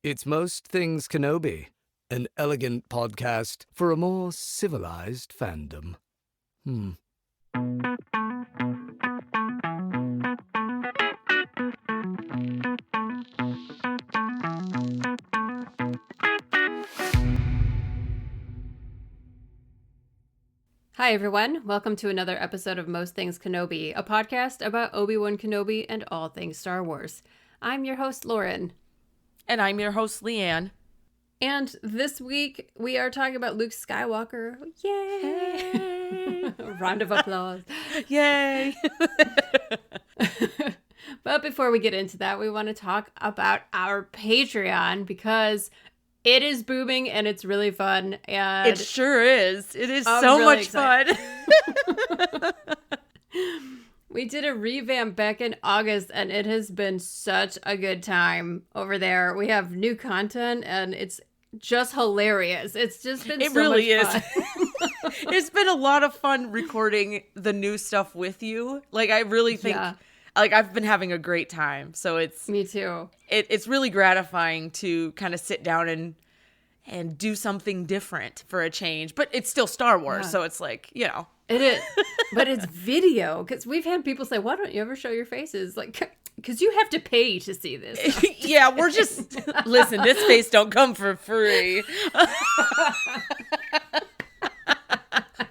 It's Most Things Kenobi, an elegant podcast for a more civilized fandom. Hi, everyone. Welcome to another episode of Most Things Kenobi, a podcast about Obi-Wan Kenobi and all things Star Wars. I'm your host, Lauren. And I'm your host, Leanne. And this week, we are talking about Luke Skywalker. Yay! Round of applause. Yay! But before we get into that, we want to talk about our Patreon because it is booming and it's really fun. And it sure is. It is I'm so really much excited. fun. We did a revamp back in August and it has been such a good time over there. We have new content and it's just hilarious. It's just been It so really much is. fun. It's been a lot of fun recording the new stuff with you. Like, I really think, like, I've been having a great time. So it's... Me too. It's really gratifying to kind of sit down and do something different for a change. But it's still Star Wars, so it's like, you know. It is. But it's video. Because we've had people say, why don't you ever show your faces? Like, because you have to pay to see this. Yeah, we're just... Listen, this face don't come for free.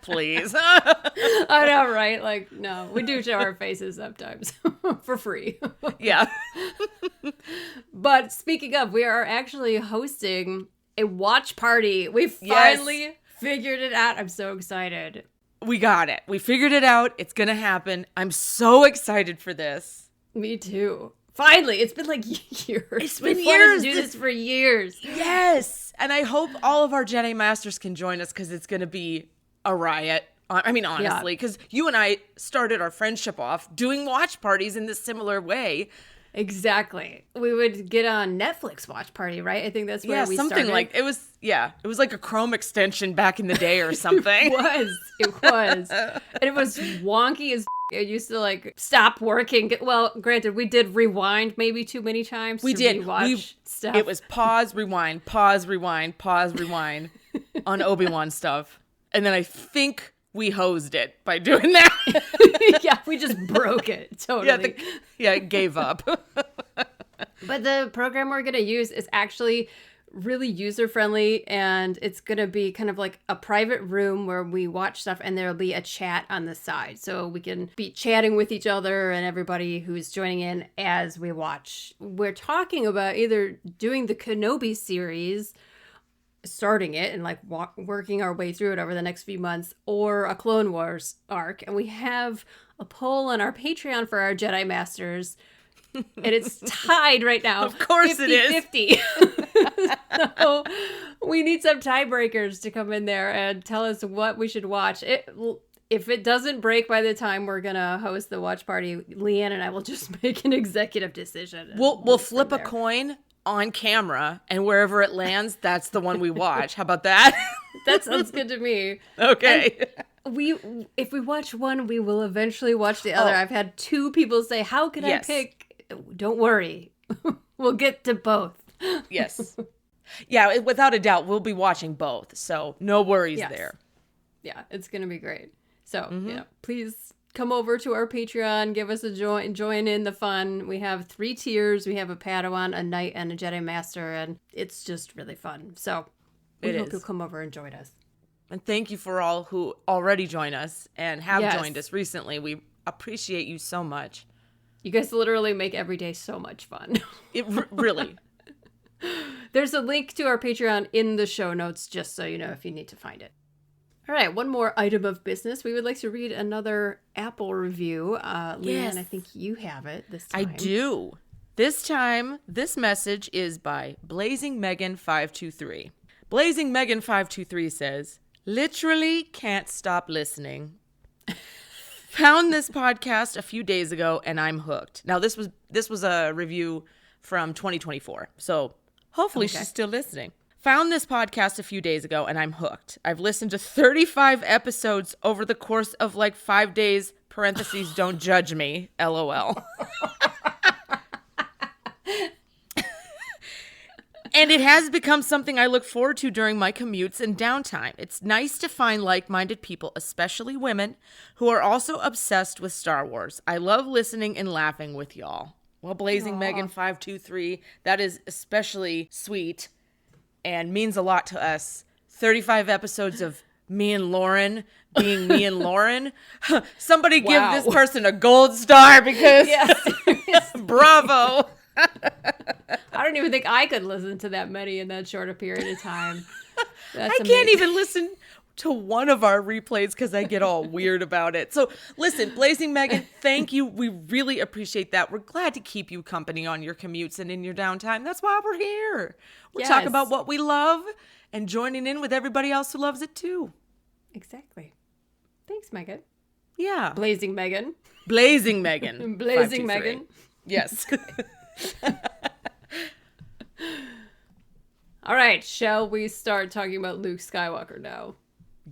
Please. I know, right? Like, no, we do show our faces sometimes for free. Yeah. But speaking of, we are actually hosting a watch party. We finally figured it out. I'm so excited. We got it. We figured it out. It's going to happen. I'm so excited for this. Me too. Finally. It's been like years. It's been We've years. wanted to do this for years. Yes. And I hope all of our Jedi Masters can join us because it's going to be a riot. I mean, honestly, because you and I started our friendship off doing watch parties in this similar way. Exactly. We would get on Netflix watch party, right? I think that's where we something started. Like it was. Yeah, it was like a Chrome extension back in the day or something. It was. And it was wonky as it used to like stop working. Well, granted, we did rewind maybe too many times. We to did. Rewatch stuff. It was pause, rewind, pause, rewind, pause, rewind on Obi-Wan stuff. And then I think we hosed it by doing that. Yeah, we just broke it. Totally. It gave up. But the program we're going to use is actually really user-friendly, and it's going to be kind of like a private room where we watch stuff, and there'll be a chat on the side. So we can be chatting with each other and everybody who's joining in as we watch. We're talking about either doing the Kenobi series, starting it and like working our way through it over the next few months, or a Clone Wars arc. And we have a poll on our Patreon for our Jedi Masters, and it's tied right now. Of course 50, it is. 50. So we need some tiebreakers to come in there and tell us what we should watch. If it doesn't break by the time we're gonna host the watch party, Leanne and I will just make an executive decision. We'll flip a coin on camera, and wherever it lands, that's the one we watch. How about that? That sounds good to me. Okay. And if we watch one, we will eventually watch the other. I've had two people say, how can I pick? Don't worry. We'll get to both. Yes. Yeah, without a doubt, we'll be watching both. So no worries there. Yeah, it's going to be great. So, please come over to our Patreon, give us a join in the fun. We have 3 tiers. We have a Padawan, a Knight, and a Jedi Master, and it's just really fun. So we hope you'll come over and join us. And thank you for all who already join us and have joined us recently. We appreciate you so much. You guys literally make every day so much fun. It really. There's a link to our Patreon in the show notes, just so you know if you need to find it. All right, one more item of business. We would like to read another Apple review. Leanne, I think you have it this time. I do. This time, this message is by Blazing Megan 523. Blazing Megan 523 says, "Literally can't stop listening. Found this podcast a few days ago and I'm hooked." Now this was a review from 2024. So hopefully she's still listening. "Found this podcast a few days ago and I'm hooked. I've listened to 35 episodes over the course of like 5 days. Parentheses, don't judge me. LOL." And it has become something I look forward to during my commutes and downtime. It's nice to find like-minded people, especially women, who are also obsessed with Star Wars. I love listening and laughing with y'all. Well, Blazing Megan 523, that is especially sweet and means a lot to us. 35 episodes of me and Lauren being me and Lauren. Somebody give this person a gold star because bravo. I don't even think I could listen to that many in that short a period of time. That's I can't even listen to one of our replays because I get all weird about it. So listen, Blazing Megan, thank you. We really appreciate that. We're glad to keep you company on your commutes and in your downtime. That's why we're here. We're talking about what we love and joining in with everybody else who loves it too. Exactly. Thanks, Megan. Yeah. Blazing Megan. Blazing Megan. Blazing Megan. Yes. All right, shall we start talking about Luke Skywalker now?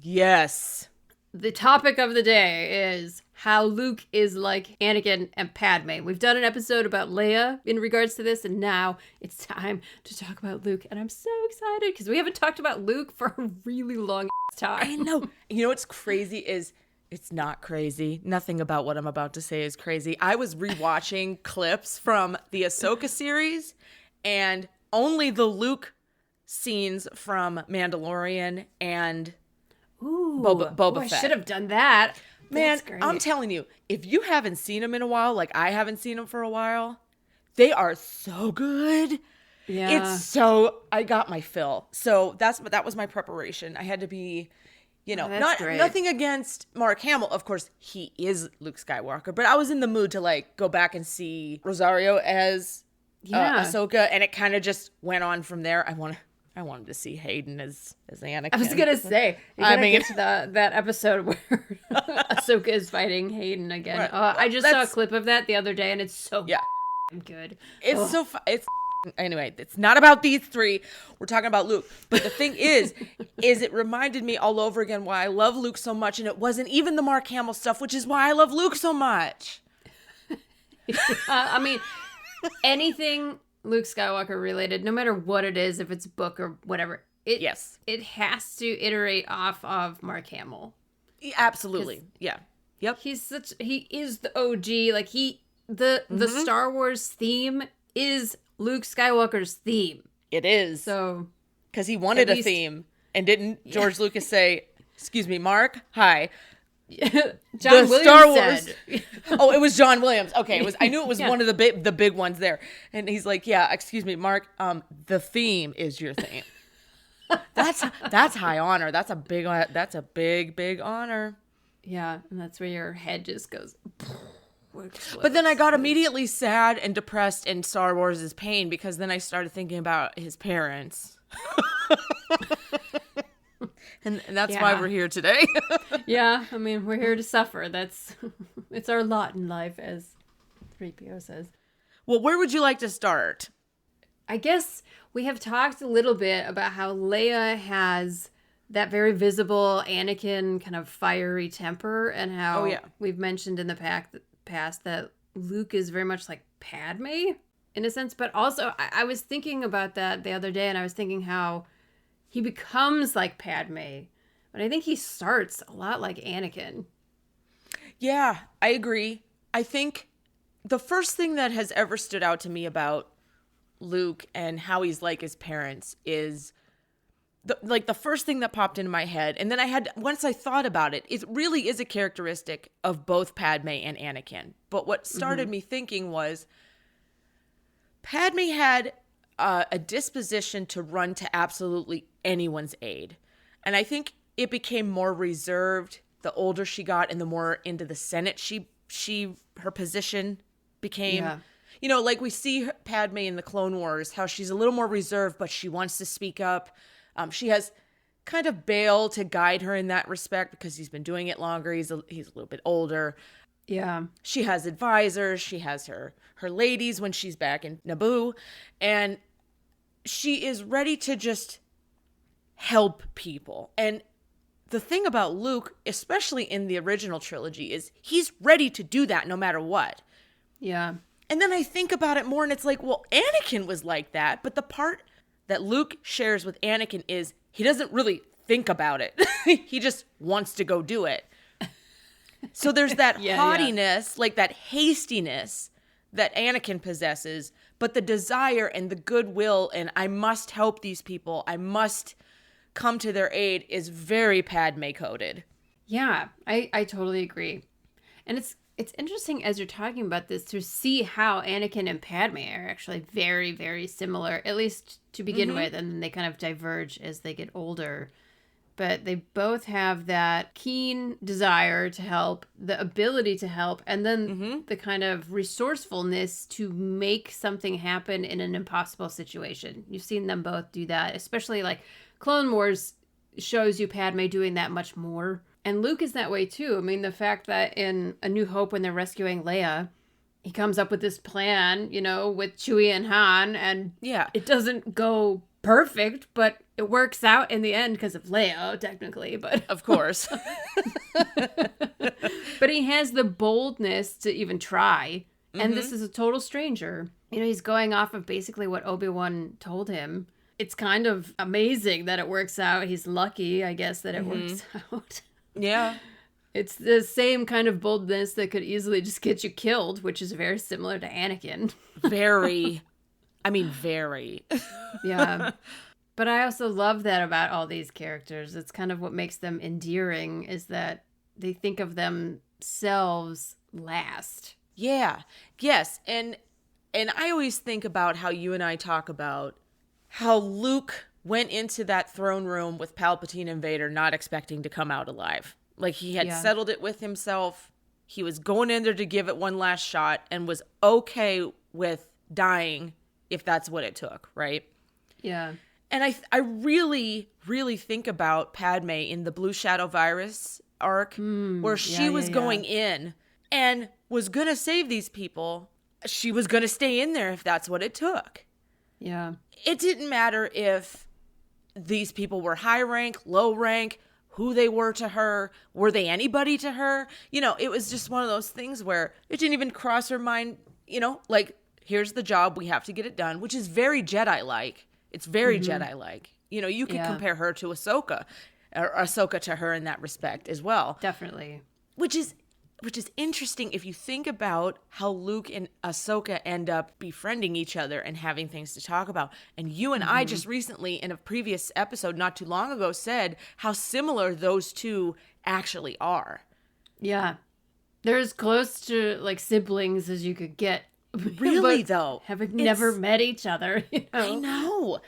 Yes. The topic of the day is how Luke is like Anakin and Padmé. We've done an episode about Leia in regards to this, and now it's time to talk about Luke. And I'm so excited because we haven't talked about Luke for a really long time. I know. You know what's crazy is it's not crazy. Nothing about what I'm about to say is crazy. I was rewatching clips from the Ahsoka series, and only the Luke scenes from Mandalorian and Boba Fett. I should have done that. Man, I'm telling you, if you haven't seen them in a while, like I haven't seen them for a while, they are so good. Yeah. I got my fill. So that was my preparation. I had to be, nothing against Mark Hamill. Of course, he is Luke Skywalker, but I was in the mood to like go back and see Rosario as Ahsoka, and it kind of just went on from there. I wanted to see Hayden as Anakin. I was gonna say, get to that episode where Ahsoka is fighting Hayden again. Right. I just saw a clip of that the other day, and it's so good. It's anyway. It's not about these three. We're talking about Luke. But the thing is it reminded me all over again why I love Luke so much, and it wasn't even the Mark Hamill stuff, which is why I love Luke so much. I mean, anything Luke Skywalker related, no matter what it is, if it's book or whatever, it has to iterate off of Mark Hamill. Absolutely. Yeah. Yep. He is the OG. Like the Star Wars theme is Luke Skywalker's theme. It is. So because he wanted a theme, and didn't George Lucas say, "Excuse me, Mark, hi." John Williams said. Oh, it was John Williams. Okay, I knew it was one of the big ones there. And he's like, "Yeah, excuse me, Mark. The theme is your theme." That's high honor. That's a big honor. Yeah, and that's where your head just goes. But then I got immediately sad and depressed in Star Wars' pain, because then I started thinking about his parents. And that's why we're here today. Yeah, I mean, we're here to suffer. It's our lot in life, as 3PO says. Well, where would you like to start? I guess we have talked a little bit about how Leia has that very visible Anakin kind of fiery temper, and how we've mentioned in the past that Luke is very much like Padmé in a sense. But also, I was thinking about that the other day, and I was thinking how he becomes like Padmé, but I think he starts a lot like Anakin. Yeah, I agree. I think the first thing that has ever stood out to me about Luke and how he's like his parents is the first thing that popped into my head. And then once I thought about it, it really is a characteristic of both Padmé and Anakin. But what started me thinking was Padmé had a disposition to run to absolutely anyone's aid. And I think it became more reserved the older she got and the more into the Senate her position became. Yeah. You know, like we see Padmé in the Clone Wars, how she's a little more reserved, but she wants to speak up. She has kind of Bail to guide her in that respect because he's been doing it longer. He's a little bit older. Yeah. She has advisors. She has her ladies when she's back in Naboo. And she is ready to just help people. And the thing about Luke, especially in the original trilogy, is he's ready to do that no matter what. Yeah. And then I think about it more, and it's like, well, Anakin was like that, but the part that Luke shares with Anakin is he doesn't really think about it. He just wants to go do it. So there's that haughtiness, like that hastiness that Anakin possesses, but the desire and the goodwill and I must help these people, I must come to their aid is very Padmé coded. Yeah, I totally agree. And it's interesting as you're talking about this to see how Anakin and Padme are actually very, very similar, at least to begin with, and then they kind of diverge as they get older. But they both have that keen desire to help, the ability to help, and then the kind of resourcefulness to make something happen in an impossible situation. You've seen them both do that, especially like Clone Wars shows you Padme doing that much more. And Luke is that way too. I mean, the fact that in A New Hope when they're rescuing Leia, he comes up with this plan, you know, with Chewie and Han, and it doesn't go perfect, but it works out in the end because of Leia, technically. But of course. But he has the boldness to even try. And this is a total stranger. You know, he's going off of basically what Obi-Wan told him. It's kind of amazing that it works out. He's lucky, I guess, that it works out. Yeah. It's the same kind of boldness that could easily just get you killed, which is very similar to Anakin. Very. I mean, very. Yeah. But I also love that about all these characters. It's kind of what makes them endearing is that they think of themselves last. Yeah. Yes. And I always think about how you and I talk about how Luke went into that throne room with Palpatine and Vader not expecting to come out alive. Like he had settled it with himself. He was going in there to give it one last shot and was okay with dying if that's what it took, right? Yeah. And I really, really think about Padme in the Blue Shadow Virus arc where she was going in and was going to save these people. She was going to stay in there if that's what it took. Yeah. It didn't matter if these people were high rank, low rank, who they were to her, were they anybody to her? You know, it was just one of those things where it didn't even cross her mind, you know, like, here's the job, we have to get it done, which is very Jedi-like. It's very Jedi-like. You know, you could compare her to Ahsoka, or Ahsoka to her in that respect as well. Definitely. Which is interesting if you think about how Luke and Ahsoka end up befriending each other and having things to talk about. And you and I just recently, in a previous episode not too long ago, said how similar those two actually are. Yeah. They're as close to, like, siblings as you could get. Really, though. Having never met each other, you know? I know.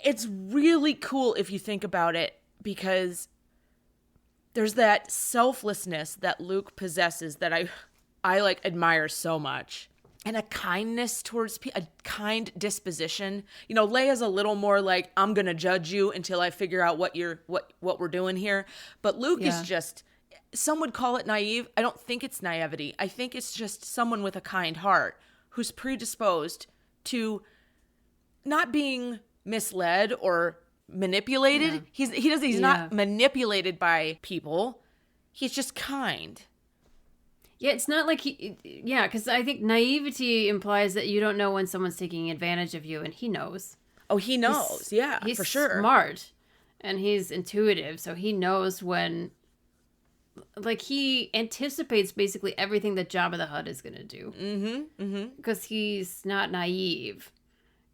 It's really cool if you think about it because there's that selflessness that Luke possesses that I like admire so much. And a kindness towards people, a kind disposition. You know, Leia's a little more like, I'm going to judge you until I figure out what we're doing here. But Luke is just, some would call it naive. I don't think it's naivety. I think it's just someone with a kind heart who's predisposed to not being misled or manipulated. He's not manipulated by people. He's just kind. Yeah, it's not like because I think naivety implies that you don't know when someone's taking advantage of you, and he knows. Oh, he knows. He's for sure. He's smart, and he's intuitive, so he knows when, like, he anticipates basically everything that Jabba the Hutt is going to do. Because he's not naive.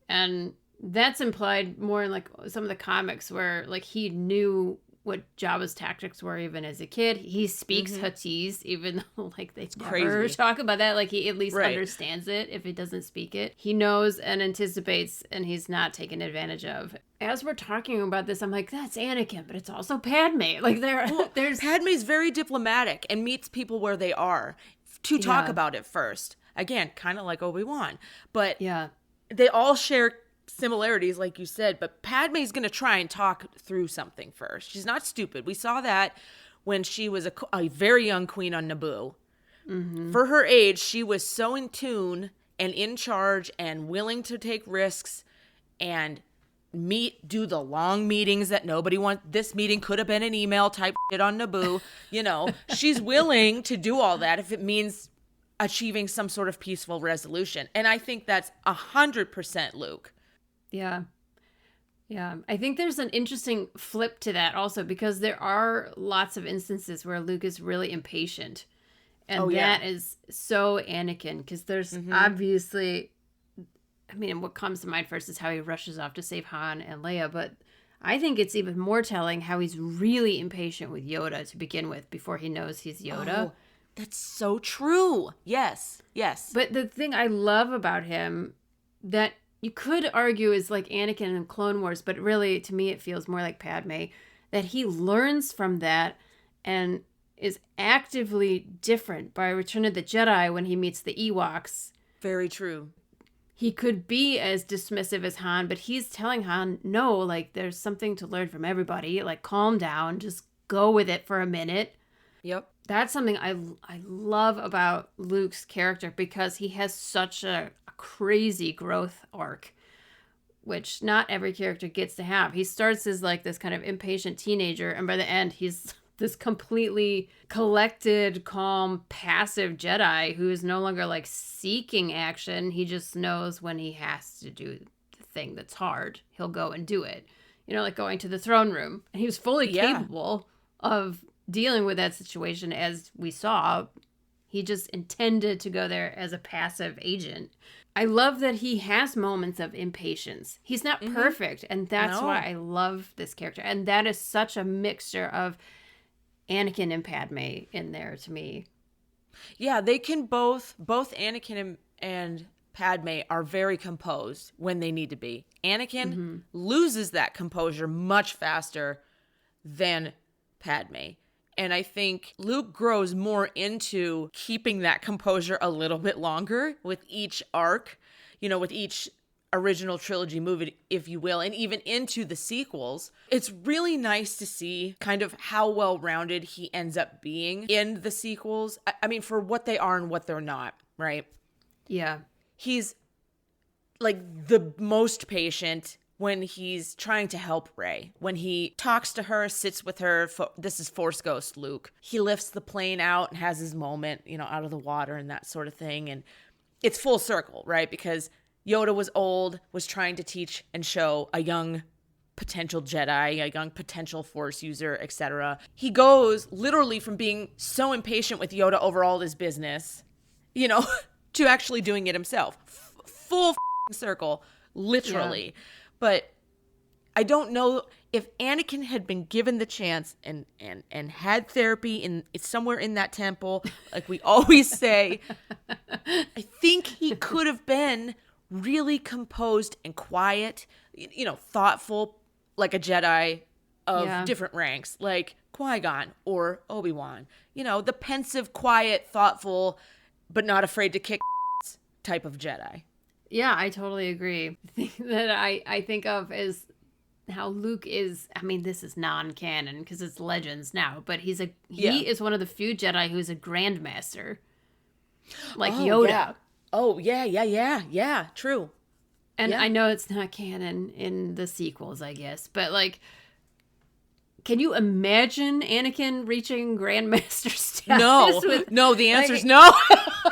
And that's implied more in, like, some of the comics where, like, he knew what Jabba's tactics were even as a kid. He speaks Huttese, even though, like, they never talk about that. Like, he at least understands it if he doesn't speak it. He knows and anticipates, and he's not taken advantage of. As we're talking about this, I'm like, that's Anakin, but it's also Padme. Like, there's... Padme's very diplomatic and meets people where they are to talk about it first. Again, kind of like Obi-Wan. But they all share similarities, like you said, but Padme's going to try and talk through something first. She's not stupid. We saw that when she was a very young queen on Naboo. For her age, she was so in tune and in charge and willing to take risks and do the long meetings that nobody wants. This meeting could have been an email type shit on Naboo. You know, she's willing to do all that if it means achieving some sort of peaceful resolution. And I think that's 100% Luke. Yeah. Yeah, I think there's an interesting flip to that also because there are lots of instances where Luke is really impatient. And that is so Anakin because there's obviously, I mean, what comes to mind first is how he rushes off to save Han and Leia, but I think it's even more telling how he's really impatient with Yoda to begin with before he knows he's Yoda. Oh, that's so true. Yes. But the thing I love about him that you could argue is like Anakin in Clone Wars, but really to me it feels more like Padme, that he learns from that and is actively different by Return of the Jedi when he meets the Ewoks. Very true. He could be as dismissive as Han, but he's telling Han, no, like there's something to learn from everybody. Like calm down, just go with it for a minute. Yep. That's something I love about Luke's character because he has such a crazy growth arc, which not every character gets to have. He starts as like this kind of impatient teenager, and by the end, he's this completely collected, calm, passive Jedi who is no longer like seeking action. He just knows when he has to do the thing that's hard, he'll go and do it. You know, like going to the throne room. And he was fully capable of dealing with that situation, as we saw. He just intended to go there as a passive agent. I love that he has moments of impatience. He's not perfect, and that's why I love this character. And that is such a mixture of Anakin and Padme in there to me. Yeah, they can both Anakin and Padme are very composed when they need to be. Anakin loses that composure much faster than Padme. And I think Luke grows more into keeping that composure a little bit longer with each arc, you know, with each original trilogy movie, if you will, and even into the sequels. It's really nice to see kind of how well-rounded he ends up being in the sequels. I mean, for what they are and what they're not, right? Yeah. He's like the most patient when he's trying to help Rey. When he talks to her, sits with her, this is Force Ghost Luke. He lifts the plane out and has his moment, you know, out of the water and that sort of thing. And it's full circle, right? Because Yoda was old, was trying to teach and show a young potential Jedi, a young potential Force user, etc. He goes literally from being so impatient with Yoda over all his business, you know, to actually doing it himself. Full circle, literally. Yeah. But I don't know if Anakin had been given the chance and had therapy somewhere in that temple, like we always say, I think he could have been really composed and quiet, you know, thoughtful, like a Jedi of different ranks, like Qui-Gon or Obi-Wan. You know, the pensive, quiet, thoughtful, but not afraid to kick type of Jedi. Yeah, I totally agree. The thing that I think of is how Luke is, I mean, this is non-canon because it's Legends now, but he is one of the few Jedi who's a Grandmaster. Like Yoda. Yeah. Oh, yeah, true. And I know it's not canon in the sequels, I guess, but like, can you imagine Anakin reaching Grandmaster status? No, the answer's no.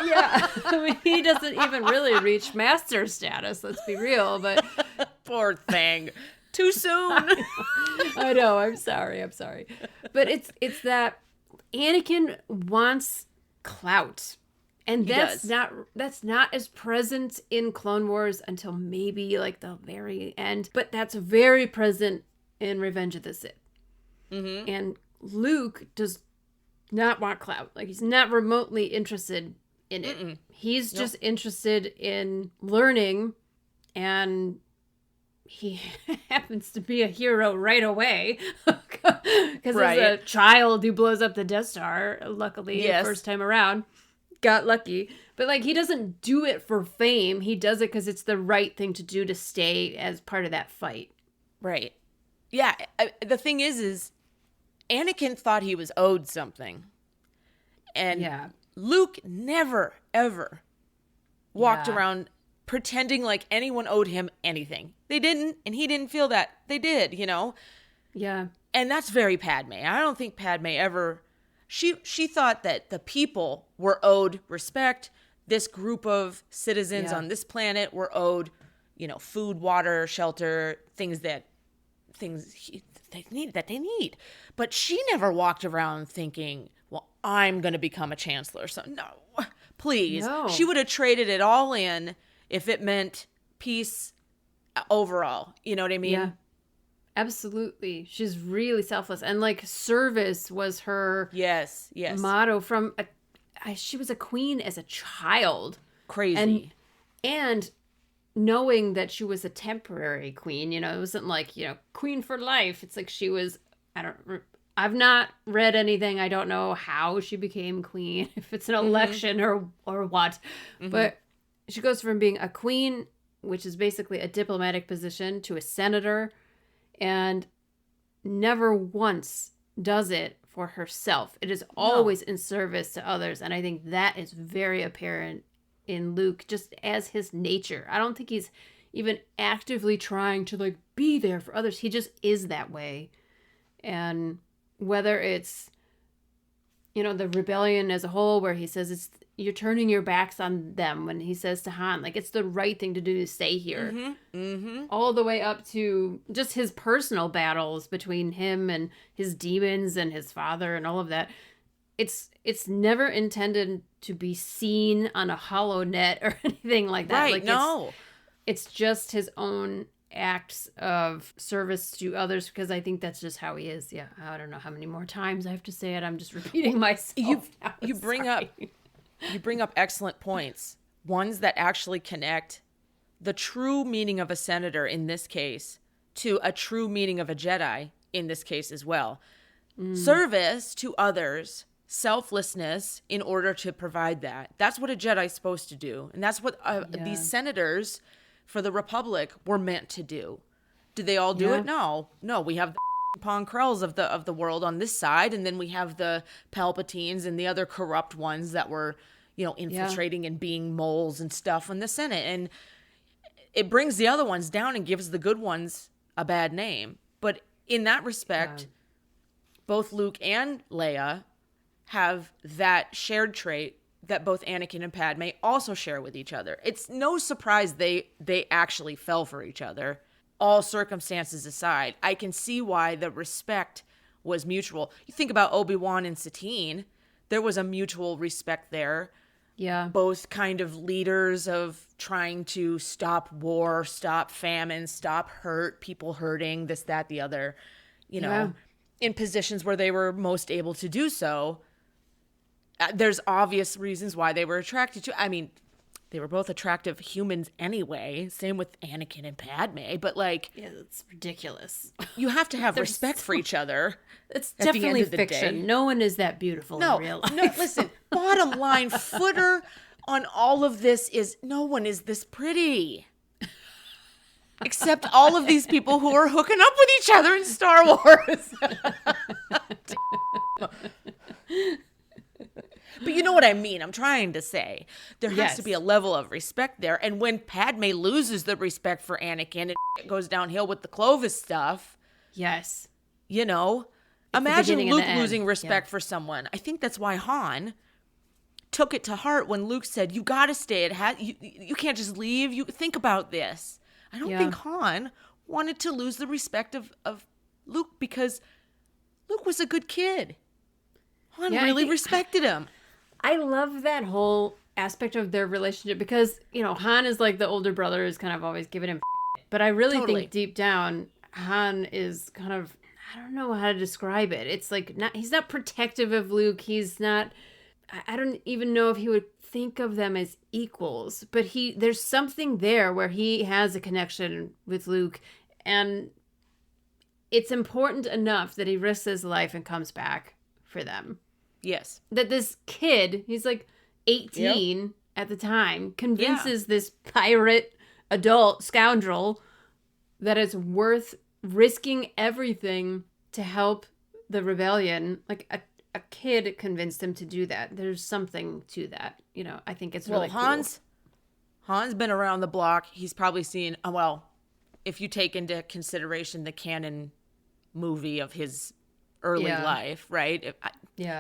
Yeah, I mean, he doesn't even really reach Master status, let's be real, but... Poor thing. Too soon. I know, I'm sorry. But it's that Anakin wants clout. And that's not as present in Clone Wars until maybe like the very end. But that's very present in Revenge of the Sith. Mm-hmm. And Luke does not want clout. Like, he's not remotely interested in it. Mm-mm. He's just interested in learning, and he happens to be a hero right away because he's a child who blows up the Death Star, luckily, the first time around. Got lucky. But, like, he doesn't do it for fame. He does it because it's the right thing to do to stay as part of that fight. Right. Yeah. The thing is Anakin thought he was owed something. And Luke never, ever walked around pretending like anyone owed him anything. They didn't, and he didn't feel that. They did, you know? Yeah. And that's very Padme. I don't think Padme ever... She thought that the people were owed respect. This group of citizens on this planet were owed, you know, food, water, shelter, things that things they need. But she never walked around thinking, well, I'm going to become a chancellor. So no, please. No. She would have traded it all in if it meant peace overall. You know what I mean? Yeah. Absolutely. She's really selfless. And like service was her Yes. motto from she was a queen as a child. Crazy. And knowing that she was a temporary queen, it wasn't like, queen for life. It's like she was, I've not read anything. I don't know how she became queen, if it's an election or what. But she goes from being a queen, which is basically a diplomatic position, to a senator, and never once does it for herself. It is always in service to others. And I think that is very apparent in Luke, just as his nature. I don't think he's even actively trying to like be there for others. He just is that way. And whether it's, the rebellion as a whole, where he says you're turning your backs on them, when he says to Han, like, it's the right thing to do to stay here. All the way up to just his personal battles between him and his demons and his father and all of that. It's never intended to be seen on a hollow net or anything like that. Right, like, no. It's just his own acts of service to others, because I think that's just how he is. Yeah, I don't know how many more times I have to say it. I'm just repeating myself. You bring up excellent points, ones that actually connect the true meaning of a senator in this case to a true meaning of a Jedi in this case as well. Service to others, selflessness in order to provide that. That's what a Jedi's supposed to do. And that's what these senators for the Republic were meant to do. Do they all do it? No. We have the Pon Krells of the world on this side, and then we have the Palpatines and the other corrupt ones that were, infiltrating and being moles and stuff in the Senate. And it brings the other ones down and gives the good ones a bad name. But in that respect, both Luke and Leia have that shared trait that both Anakin and Padmé also share with each other. It's no surprise they actually fell for each other, all circumstances aside. I can see why the respect was mutual. You think about Obi-Wan and Satine, there was a mutual respect there. Yeah. Both kind of leaders of trying to stop war, stop famine, stop hurt, people hurting, this, that, the other, in positions where they were most able to do so. There's obvious reasons why they were attracted to. I mean, they were both attractive humans anyway. Same with Anakin and Padmé. But yeah, that's ridiculous. You have to have respect for each other. It's definitely fiction. Day. No one is that beautiful in real life. No, listen. Bottom line footer on all of this is no one is this pretty. Except all of these people who are hooking up with each other in Star Wars. But you know what I mean. I'm trying to say there has to be a level of respect there. And when Padmé loses the respect for Anakin, it goes downhill with the Clovis stuff. Yes. Imagine Luke losing respect for someone. I think that's why Han took it to heart when Luke said, you got to stay. You can't just leave. You think about this. I don't think Han wanted to lose the respect of Luke, because Luke was a good kid. Han really respected him. I love that whole aspect of their relationship, because, Han is like the older brother, is kind of always giving him but I really think deep down, Han is kind of, I don't know how to describe it. It's like, he's not protective of Luke. He's not, I don't even know if he would think of them as equals, but there's something there where he has a connection with Luke, and it's important enough that he risks his life and comes back for them. Yes. That this kid, he's like 18 at the time, convinces this pirate adult scoundrel that it's worth risking everything to help the rebellion. Like a kid convinced him to do that. There's something to that. I think it's really cool. Han's been around the block. He's probably seen, if you take into consideration the canon movie of his early life, right?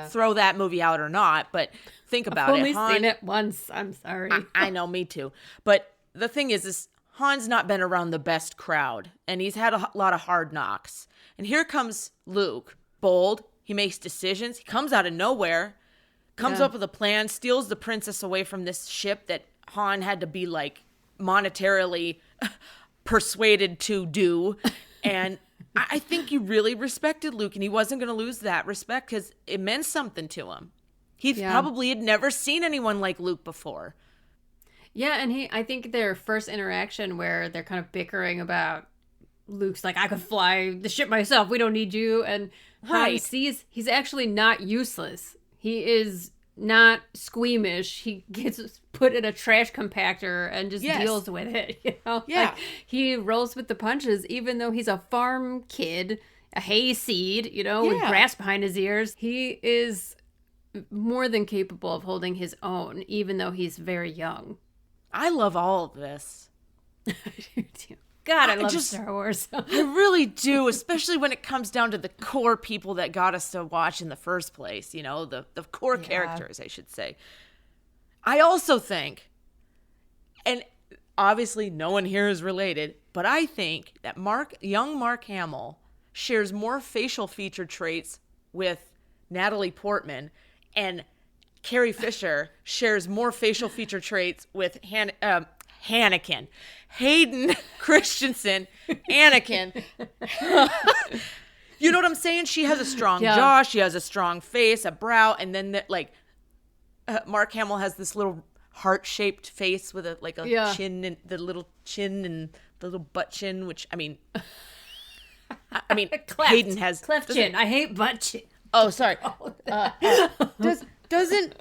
Throw that movie out or not, but think about it. I've only seen it once. I'm sorry. I know, me too. But the thing is Han's not been around the best crowd, and he's had a lot of hard knocks. And here comes Luke, bold. He makes decisions. He comes out of nowhere, comes up with a plan, steals the princess away from this ship that Han had to be like monetarily persuaded to do. And I think he really respected Luke, and he wasn't going to lose that respect because it meant something to him. He probably had never seen anyone like Luke before. Yeah, and I think their first interaction where they're kind of bickering about Luke's like, I could fly the ship myself. We don't need you. And Han sees he's actually not useless. He is not squeamish. He gets put in a trash compactor and just deals with it. You know? Yeah. Like, he rolls with the punches, even though he's a farm kid, a hayseed, with grass behind his ears. He is more than capable of holding his own, even though he's very young. I love all of this. God, I love Star Wars. I really do, especially when it comes down to the core people that got us to watch in the first place, the core characters, I should say. I also think, and obviously no one here is related, but I think that young Mark Hamill shares more facial feature traits with Natalie Portman, and Carrie Fisher shares more facial feature traits with Anakin. Hayden Christensen, Anakin. You know what I'm saying? She has a strong jaw. She has a strong face, a brow, and then Mark Hamill has this little heart-shaped face with a chin, and the little chin and the little butt chin, which I mean, Hayden has cleft chin. I hate butt chin. Oh, sorry. Doesn't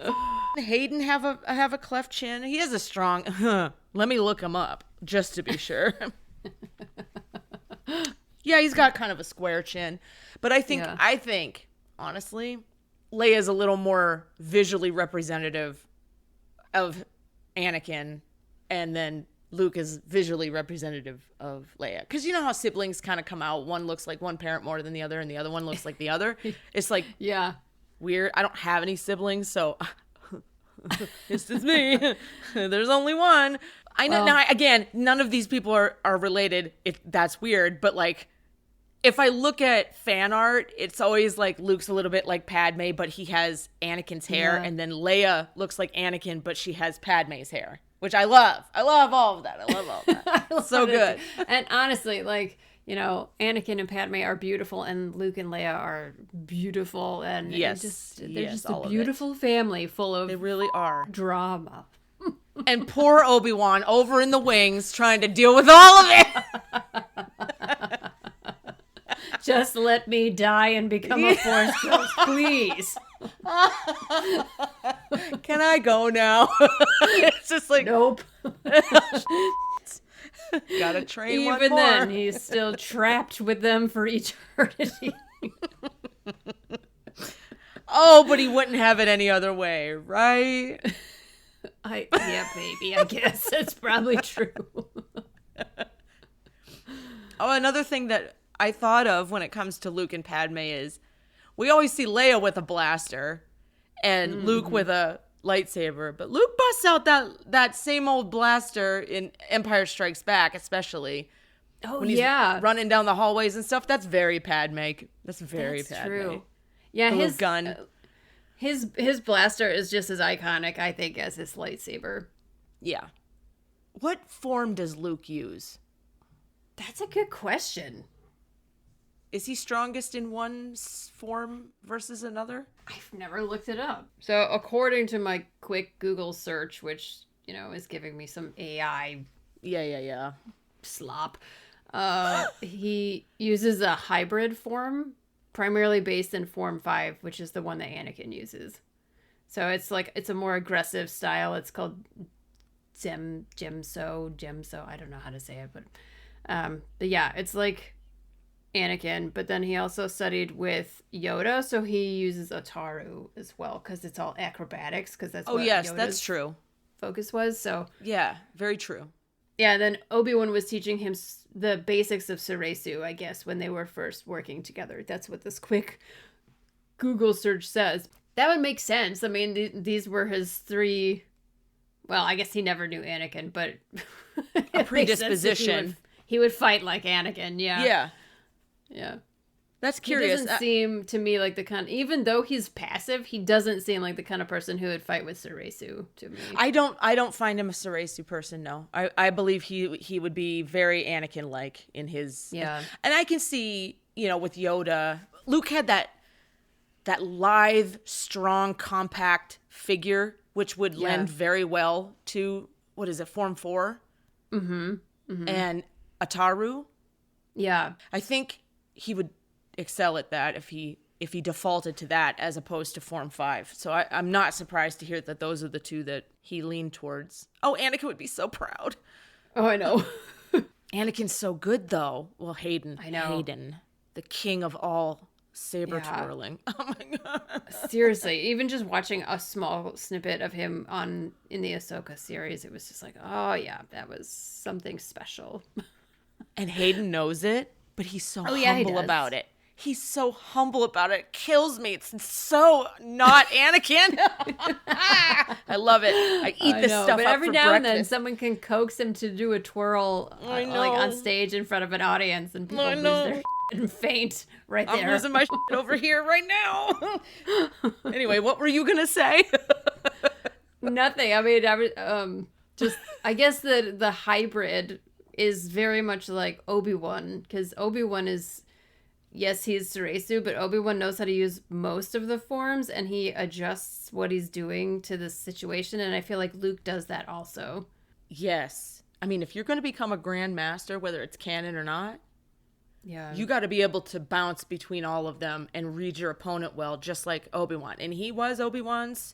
Hayden have a cleft chin? He has a strong. Let me look him up just to be sure. Yeah, he's got kind of a square chin, but I think honestly, Leia's a little more visually representative of Anakin, and then Luke is visually representative of Leia. Because you know how siblings kind of come out. One looks like one parent more than the other, and the other one looks like the other. It's like weird. I don't have any siblings, so it's just me. There's only one. I know. Now, again, none of these people are related. That's weird, but like, if I look at fan art, it's always like Luke's a little bit like Padme, but he has Anakin's hair, and then Leia looks like Anakin, but she has Padme's hair, which I love. I love all of that. I love all of that. So good. And honestly, like, Anakin and Padme are beautiful, and Luke and Leia are beautiful, and they're just a beautiful family full of they really are drama. And poor Obi-Wan over in the wings trying to deal with all of it. Just let me die and become a Force ghost, please. Can I go now? It's just like, nope. Gotta train one more. Even then, he's still trapped with them for eternity. Oh, but he wouldn't have it any other way, right? Yeah, baby, I guess that's probably true. Oh, another thing that I thought of when it comes to Luke and Padme is we always see Leia with a blaster and Luke with a lightsaber, but Luke busts out that same old blaster in Empire Strikes Back, especially. Oh, when he's running down the hallways and stuff. That's very Padme. That's very Padme. True. Yeah, his gun. His blaster is just as iconic, I think, as his lightsaber. Yeah. What form does Luke use? That's a good question. Is he strongest in one form versus another? I've never looked it up. So according to my quick Google search, which, is giving me some AI slop, he uses a hybrid form, primarily based in Form 5, which is the one that Anakin uses. So it's a more aggressive style. It's called Gemso. I don't know how to say it, but yeah, it's like Anakin, but then he also studied with Yoda, so he uses Ataru as well, because it's all acrobatics, because that's what Yoda's that's true. Focus was. So yeah, very true. Yeah, then Obi-Wan was teaching him the basics of Suresu, I guess, when they were first working together. That's what this quick Google search says. That would make sense. I mean, these were his three Well, I guess he never knew Anakin, but A it makes sense if predisposition. He would fight like Anakin. Yeah. Yeah. Yeah. That's He curious. doesn't seem to me like the kind, even though he's passive, he doesn't seem like the kind of person who would fight with Ceresu to me. I don't find him a Ceresu person, no. I believe he would be very Anakin-like in his... Yeah. And I can see, with Yoda, Luke had that lithe, strong, compact figure, which would lend very well to, what is it, Form 4? Mm-hmm. And Ataru. Yeah. I think he would excel at that if he defaulted to that as opposed to Form 5. So I'm not surprised to hear that those are the two that he leaned towards. Oh, Anakin would be so proud. Oh, I know. Anakin's so good, though. Well, Hayden. I know. Hayden, the king of all saber twirling. Oh, my God. Seriously, even just watching a small snippet of him in the Ahsoka series, it was just like, oh, yeah, that was something special. And Hayden knows it, but he's so he humble does. about it. He's so humble about it. It kills me. It's so not Anakin. I love it. I eat this stuff but up every for now and then breakfast. someone can coax him to do a twirl I like on know. stage in front of an audience, and people I lose know. their and faint right I'm there. losing my shit over here right now. Anyway, what were you gonna say? Nothing. I mean, I was just I guess the hybrid is very much like Obi-Wan, because Obi-Wan is, yes, he's Ceresu, but Obi-Wan knows how to use most of the forms, and he adjusts what he's doing to the situation, and I feel like Luke does that also. Yes. I mean, if you're going to become a Grand Master, whether it's canon or not, Yeah. you got to be able to bounce between all of them and read your opponent well, just like Obi-Wan. And he was Obi-Wan's,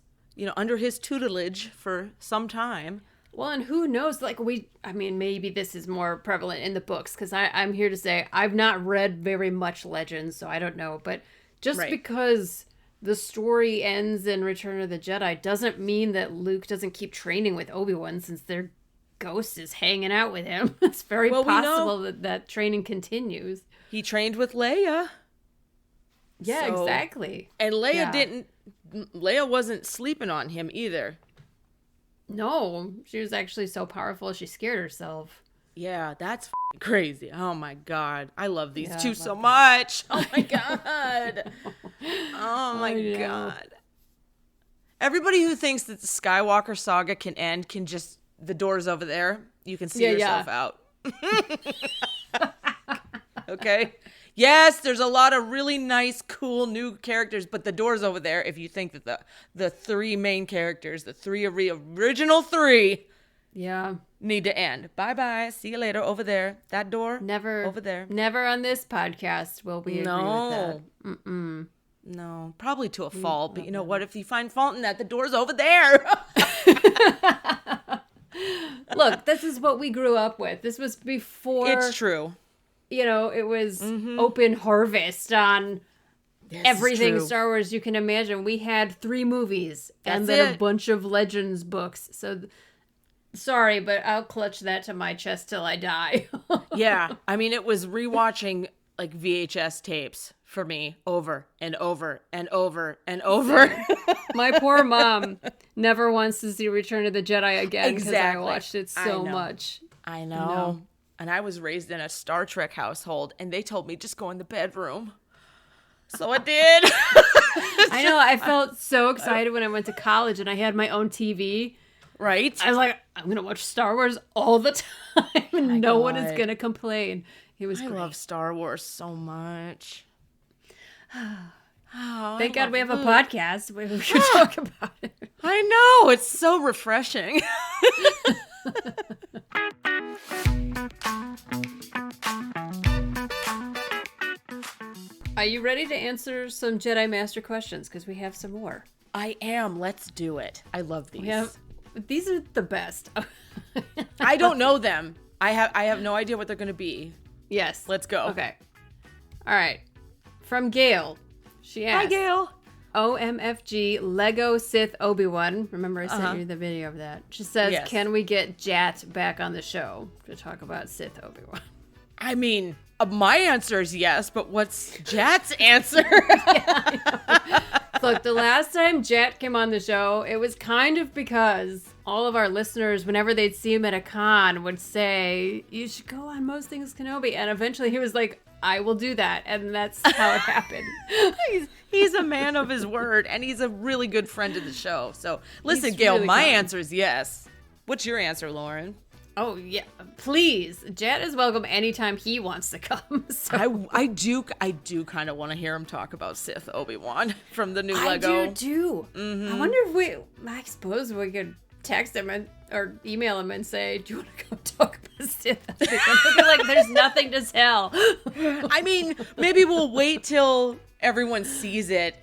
under his tutelage for some time. Well, and who knows, maybe this is more prevalent in the books, because I'm here to say I've not read very much Legends, so I don't know. But just because the story ends in Return of the Jedi doesn't mean that Luke doesn't keep training with Obi-Wan, since their ghost is hanging out with him. It's very possible that training continues. He trained with Leia. Yeah, So- exactly. And Leia wasn't sleeping on him either. No, she was actually so powerful she scared herself. Yeah, that's crazy. Oh my God. I love these Yeah, I two love so them. much. Oh my God. Oh my I know. God. Everybody who thinks that the Skywalker saga can end can just, the door's over there. You can see yourself out. Okay. Yes, there's a lot of really nice, cool new characters, but the door's over there if you think that the three main characters, the original three, Yeah. need to end. Bye-bye. See you later. Over there. That door. Never. Over there. Never on this podcast will we agree with that. Mm-mm. No. Probably to a fault. But you know what? If you find fault in that, the door's over there. Look, this is what we grew up with. This was before, It's true. it was open harvest on everything true. Star Wars you can imagine. We had 3 movies and That's then a it. bunch of Legends books. So, sorry, but I'll clutch that to my chest till I die. Yeah. I mean, it was rewatching like VHS tapes for me over and over and over and over. My poor mom never wants to see Return of the Jedi again because I Exactly. watched it I so know. much. I know. And I was raised in a Star Trek household, and they told me just go in the bedroom. So I did. I know. I felt so excited when I went to college and I had my own TV. Right? I was like, I'm going to watch Star Wars all the time. And no one is God. going to complain. It was I great. love Star Wars so much. Thank God we have a podcast where we can talk about it. I know. It's so refreshing. Are you ready to answer some Jedi Master questions? Because we have some more. I am. Let's do it. I love these. These are the best. I don't know them. I have no idea what they're going to be. Yes. Let's go. Okay. All right. From Gail. She asked. Hi, Gail. OMFG Lego Sith Obi-Wan. Remember I sent you the video of that. She says, Yes. can we get Jat back on the show to talk about Sith Obi-Wan? I mean, my answer is yes, but what's Jat's answer? Look, the last time Jat came on the show, it was kind of because all of our listeners, whenever they'd see him at a con, would say, you should go on Most Things Kenobi. And eventually he was like, I will do that. And that's how it happened. He's a man of his word, and he's a really good friend of the show. So listen, He's Gail, really my kind. answer is yes. What's your answer, Lauren? Oh, yeah. Please. Jet is welcome anytime he wants to come. So I do kind of want to hear him talk about Sith Obi-Wan from the new I Lego. do too. I wonder if I suppose we could text him or email him and say, do you want to go talk about Sith? Like, there's nothing to tell. I mean, maybe we'll wait till everyone sees it,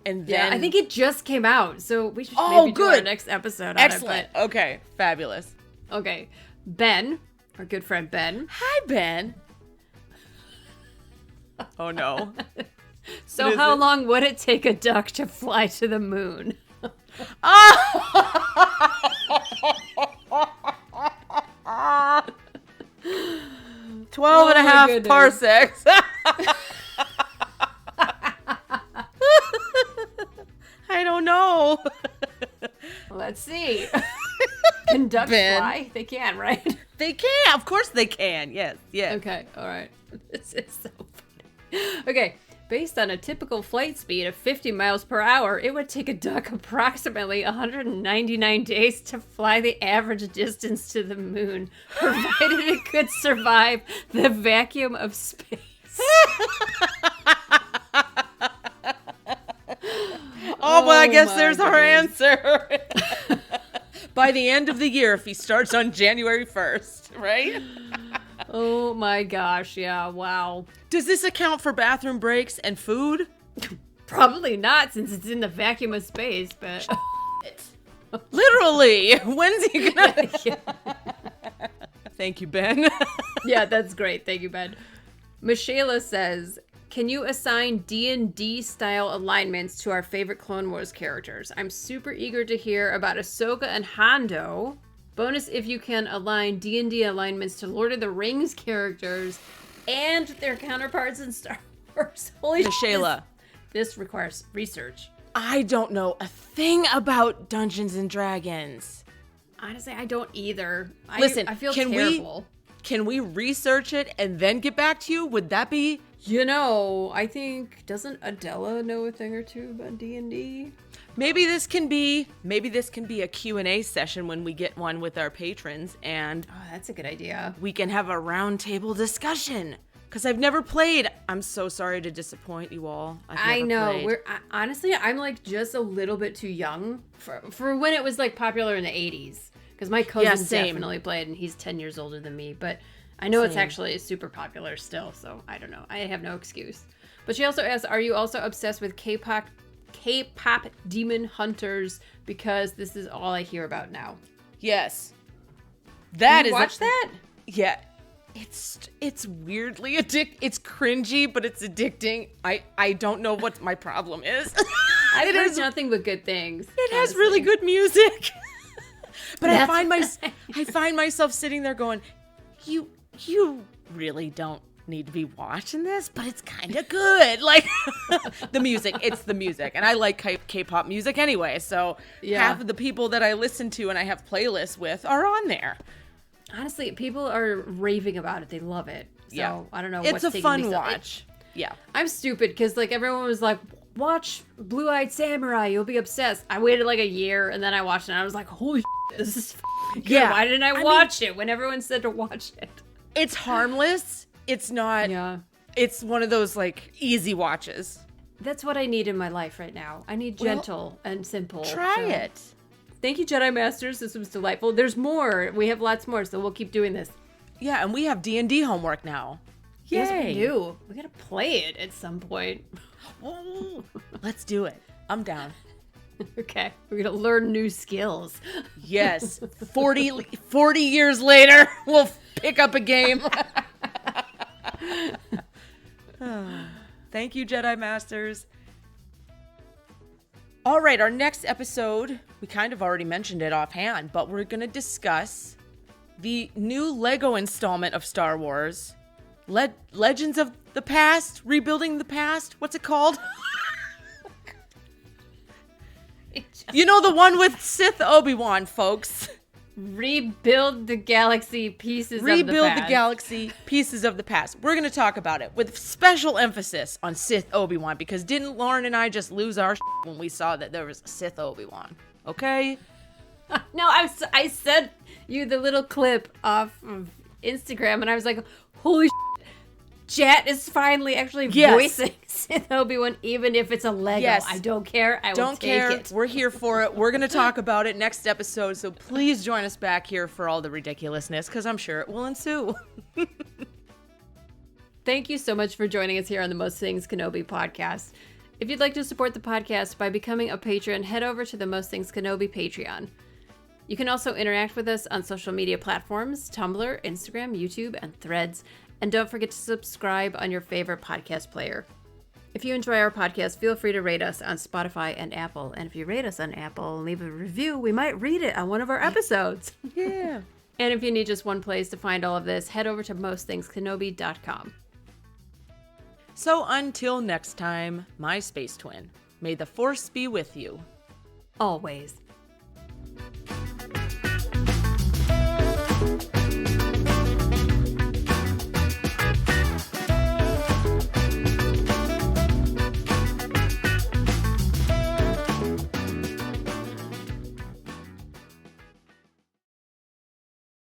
and then Yeah, I think it just came out, so we should Oh, maybe do our good. next episode on excellent. it. Okay, fabulous. But, okay, Ben, our good friend Ben. Hi, Ben. Oh no. So What is how it? long would it take a duck to fly to the moon? 12 and a Oh my half goodness. parsecs. I don't know. Let's see. Can ducks Ben. fly? They can, right? They can. Of course they can. Yes. Yes. Okay, all right. This is so funny. Okay, based on a typical flight speed of 50 miles per hour, it would take a duck approximately 199 days to fly the average distance to the moon, provided it could survive the vacuum of space. Oh, well, I guess my there's our goodness. answer. By the end of the year, if he starts on January 1st, right? Oh my gosh, yeah, wow. Does this account for bathroom breaks and food? Probably not since it's in the vacuum of space, but Literally. When's he gonna? yeah. Thank you, Ben. Yeah, that's great. Thank you, Ben. Michaela says, can you assign D&D style alignments to our favorite Clone Wars characters? I'm super eager to hear about Ahsoka and Hondo. Bonus if you can align D&D alignments to Lord of the Rings characters and their counterparts in Star Wars. Holy Michaela. This requires research. I don't know a thing about Dungeons and Dragons. Honestly, I don't either. Listen, I feel can terrible. Can we research it and then get back to you? Would that be? You know, I think, doesn't Adela know a thing or two about D&D? Maybe this can be a Q&A session when we get one with our patrons, and Oh, that's a good idea. we can have a roundtable discussion. Because I've never played. I'm so sorry to disappoint you all. I I've never know. played. Honestly, I'm like just a little bit too young for when it was like popular in the 80s. Because my cousin same. definitely played, and he's 10 years older than me. But I know it's Same. actually super popular still, so I don't know. I have no excuse. But she also asks, are you also obsessed with K-pop demon hunters? Because this is all I hear about now. Yes. That is Watch that? Yeah. It's weirdly it's cringy, but it's addicting. I don't know what my problem is. I've heard nothing but good things. It has really good music. But I That's find myself sitting there going, you really don't need to be watching this, but it's kind of good. Like it's the music. And I like K-pop music anyway, so Yeah. half of the people that I listen to and I have playlists with are on there. Honestly, people are raving about it. They love it. So Yeah. I don't know. It's what's a taking fun me so- watch. Yeah. I'm stupid because like everyone was like, watch Blue-Eyed Samurai, you'll be obsessed. I waited like a year and then I watched it and I was like, holy shit, this is good. Yeah. Why didn't I watch it when everyone said to watch it? It's harmless. It's not. Yeah. It's one of those like easy watches. That's what I need in my life right now. I need gentle and simple. Try So, it. Thank you, Jedi Masters. This was delightful. There's more. We have lots more, so we'll keep doing this. Yeah, and we have D&D homework now. Yay. Yes, we do. We gotta play it at some point. Ooh, let's do it. I'm down. Okay. We're gonna learn new skills. Yes. 40 years later, we'll pick up a game. Thank you, Jedi Masters. All right, our next episode, we kind of already mentioned it offhand, but we're going to discuss the new Lego installment of Star Wars, Legends of the Past, Rebuilding the Past. What's it called? You know, the one with Sith Obi-Wan, folks. Rebuild the galaxy pieces of the past. Rebuild the galaxy pieces of the past. We're going to talk about it with special emphasis on Sith Obi-Wan, because didn't Lauren and I just lose our shit when we saw that there was a Sith Obi-Wan? Okay? No, I sent you the little clip off of Instagram, and I was like, holy shit. Jet is finally actually voicing Sith Obi-Wan, even if it's a Lego. Yes. I don't care. I will take it. We're here for it. We're going to talk about it next episode, so please join us back here for all the ridiculousness, because I'm sure it will ensue. Thank you so much for joining us here on the Most Things Kenobi podcast. If you'd like to support the podcast by becoming a patron, head over to the Most Things Kenobi Patreon. You can also interact with us on social media platforms, Tumblr, Instagram, YouTube, and Threads. And don't forget to subscribe on your favorite podcast player. If you enjoy our podcast, feel free to rate us on Spotify and Apple. And if you rate us on Apple and leave a review, we might read it on one of our episodes. Yeah. And if you need just one place to find all of this, head over to mostthingskenobi.com. So until next time, my space twin, may the Force be with you. Always.